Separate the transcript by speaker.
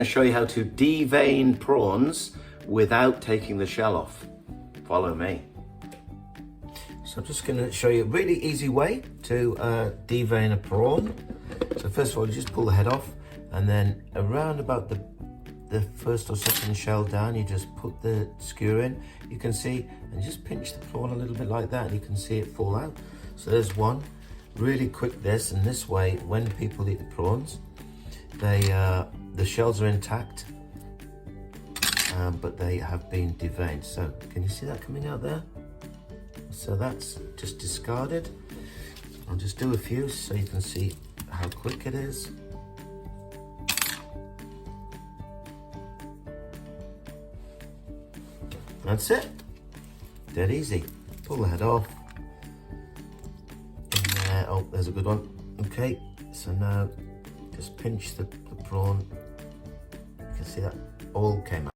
Speaker 1: I'll show you how to devein prawns without taking the shell off. Follow me. So I'm just going to show you a really easy way to devein a prawn. So first of all, you just pull the head off, and then around about the first or second shell down, you just put the skewer in. You can see, and just pinch the prawn a little bit like that, and you can see it fall out. So there's one. Really quick this, and this way, when people eat the prawns, the shells are intact, but they have been deveined. So can you see that coming out there? So that's just discarded. I'll just do a few so you can see how quick it is. That's it. Dead easy. Pull the head off. And there, oh, there's a good one. Okay, so now just pinch the prawn. You can see that all came out.